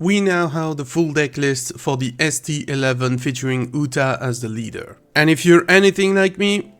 we now have the full deck list for the ST11 featuring Uta as the leader. And if you're anything like me,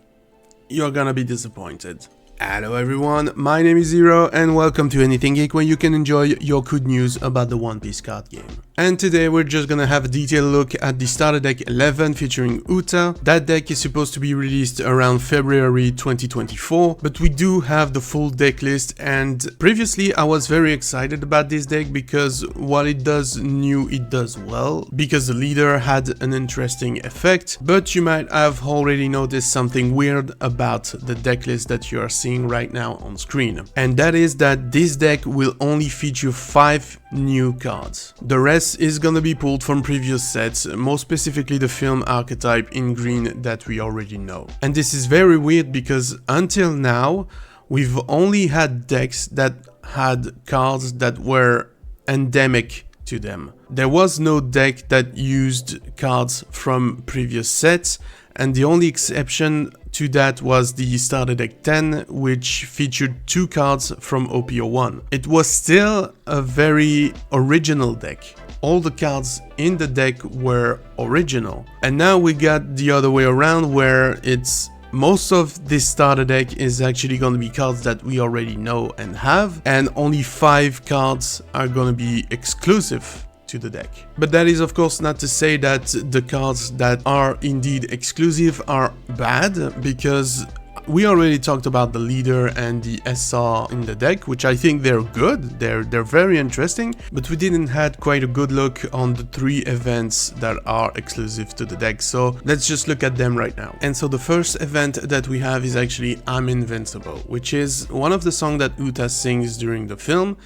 you're gonna be disappointed. Hello everyone, my name is Zero and welcome to Anything Geek, where you can enjoy your good news about the One Piece card game. And today we're just gonna have a detailed look at the starter deck 11 featuring Uta. That deck is supposed to be released around February 2024, but we do have the full deck list, and previously I was very excited about this deck because what it does new, it does well, because the leader had an interesting effect, but you might have already noticed something weird about the deck list that you are seeing right now on screen, and that is that this deck will only feature 5 new cards. The rest is gonna be pulled from previous sets, more specifically the film archetype in green that we already know. And this is very weird because until now we've only had decks that had cards that were endemic to them. There was no deck that used cards from previous sets, and the only exception to that was the starter deck 10, which featured 2 cards from Op01. It was still a very original deck. All the cards in the deck were original. And now we got the other way around, where it's most of this starter deck is actually going to be cards that we already know and have, and only 5 cards are going to be exclusive to the deck. But that is of course not to say that the cards that are indeed exclusive are bad, because we already talked about the leader and the SR in the deck, which I think they're good, they're very interesting, but we didn't had quite a good look on the 3 events that are exclusive to the deck, so let's just look at them right now. And so the first event that we have is actually I'm Invincible, which is one of the songs that Uta sings during the film.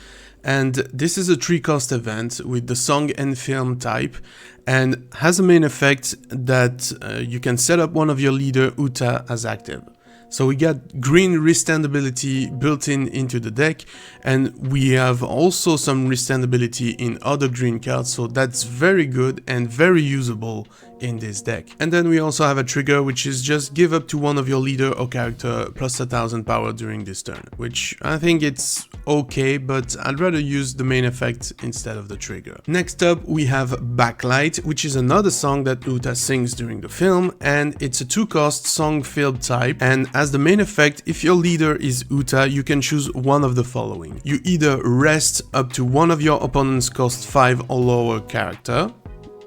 And this is a 3-cost event with the song and film type, and has a main effect that you can set up one of your leader Uta as active. So we got green restand ability built into the deck, and we have also some restand ability in other green cards, so that's very good and very usable in this deck. And then we also have a trigger, which is just give up to one of your leader or character plus 1000 power during this turn, which I think it's okay, but I'd rather use the main effect instead of the trigger. Next up we have Backlight, which is another song that Uta sings during the film, and it's a 2-cost song field type, and as the main effect, if your leader is Uta, you can choose one of the following. You either rest up to one of your opponent's cost 5 or lower character,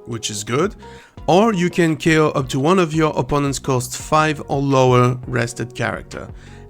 which is good, or you can KO up to one of your opponent's cost 5 or lower rested character.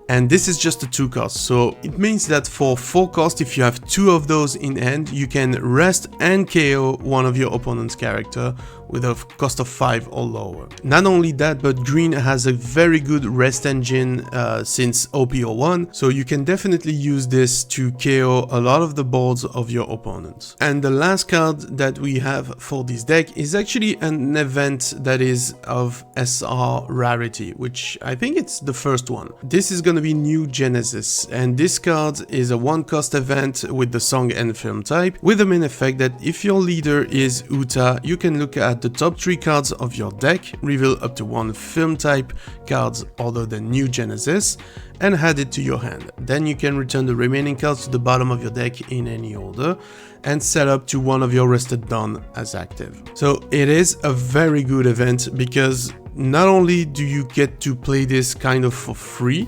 And this is just a 2-cost, so it means that for 4 cost, if you have 2 of those in hand, you can rest and KO one of your opponent's character with a cost of 5 or lower. Not only that, but green has a very good rest engine since OP01, so you can definitely use this to KO a lot of the boards of your opponents. And the last card that we have for this deck is actually an event that is of SR rarity, which I think it's the first one. This is going to be New Genesis, and this card is a 1-cost event with the song and film type, with the main effect that if your leader is Uta, you can look at the top 3 cards of your deck, reveal up to 1 film type cards other than New Genesis, and add it to your hand. Then you can return the remaining cards to the bottom of your deck in any order, and set up to one of your rested Dawn as active. So it is a very good event, because not only do you get to play this kind of for free,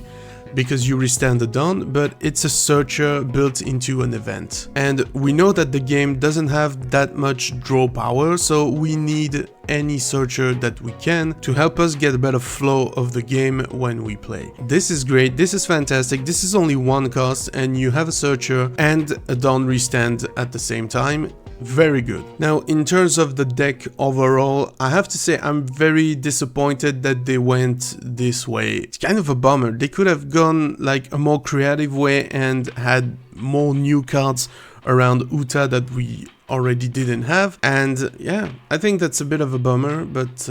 because you restand the Dawn, but it's a searcher built into an event. And we know that the game doesn't have that much draw power, so we need any searcher that we can to help us get a better flow of the game when we play. This is great, this is fantastic, this is only 1 cost, and you have a searcher and a Dawn restand at the same time. Very good. Now, in terms of the deck overall, I have to say I'm very disappointed that they went this way. It's kind of a bummer. They could have gone like a more creative way and had more new cards around Uta that we already didn't have, and yeah, I think that's a bit of a bummer, but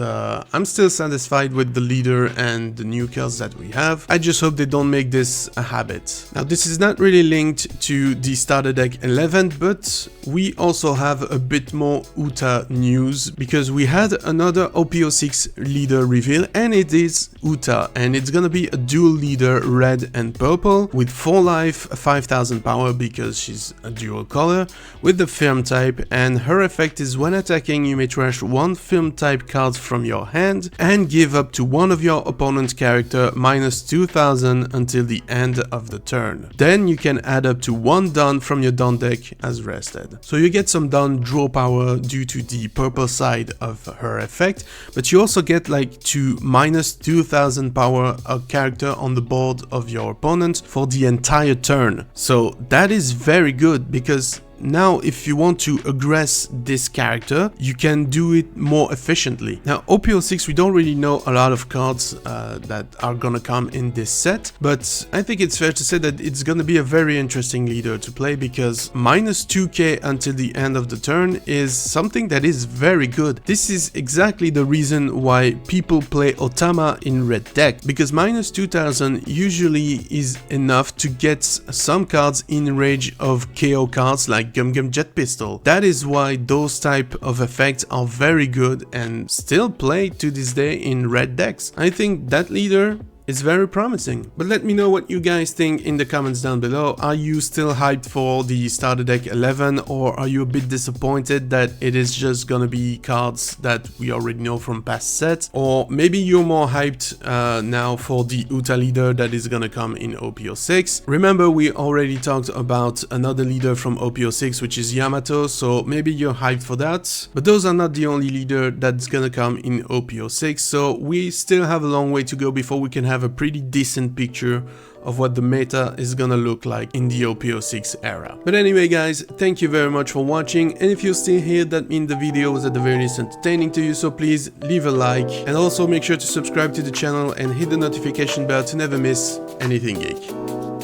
I'm still satisfied with the leader and the new cards that we have. I just hope they don't make this a habit. Now, this is not really linked to the starter deck 11, but we also have a bit more Uta news, because we had another Op06 leader reveal, and it is Uta, and it's gonna be a dual leader, red and purple, with 4 life, 5000 power because she's a dual color, with the firm type type, and her effect is when attacking you may trash one film type card from your hand and give up to one of your opponent's character minus 2000 until the end of the turn. Then you can add up to one Dawn from your Dawn deck as rested. So you get some Dawn draw power due to the purple side of her effect, but you also get like to minus 2000 power a character on the board of your opponent for the entire turn. So that is very good, because now if you want to aggress this character, you can do it more efficiently. Now Op06, we don't really know a lot of cards that are gonna come in this set, but I think it's fair to say that it's gonna be a very interesting leader to play, because minus 2k until the end of the turn is something that is very good. This is exactly the reason why people play Otama in red deck, because minus 2000 usually is enough to get some cards in range of KO cards like Gum Gum Jet Pistol. That is why those type of effects are very good and still played to this day in red decks. I think that leader is very promising. But let me know what you guys think in the comments down below. Are you still hyped for the starter deck 11, or are you a bit disappointed that it is just gonna be cards that we already know from past sets? Or maybe you're more hyped now for the Uta leader that is gonna come in Op06. Remember, we already talked about another leader from Op06, which is Yamato, so maybe you're hyped for that. But those are not the only leader that's gonna come in Op06, so we still have a long way to go before we can have a pretty decent picture of what the meta is gonna look like in the Op06 era. But anyway guys, thank you very much for watching, and if you're still here, that means the video was at the very least entertaining to you, so please leave a like, and also make sure to subscribe to the channel and hit the notification bell to never miss anything geek.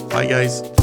Bye guys.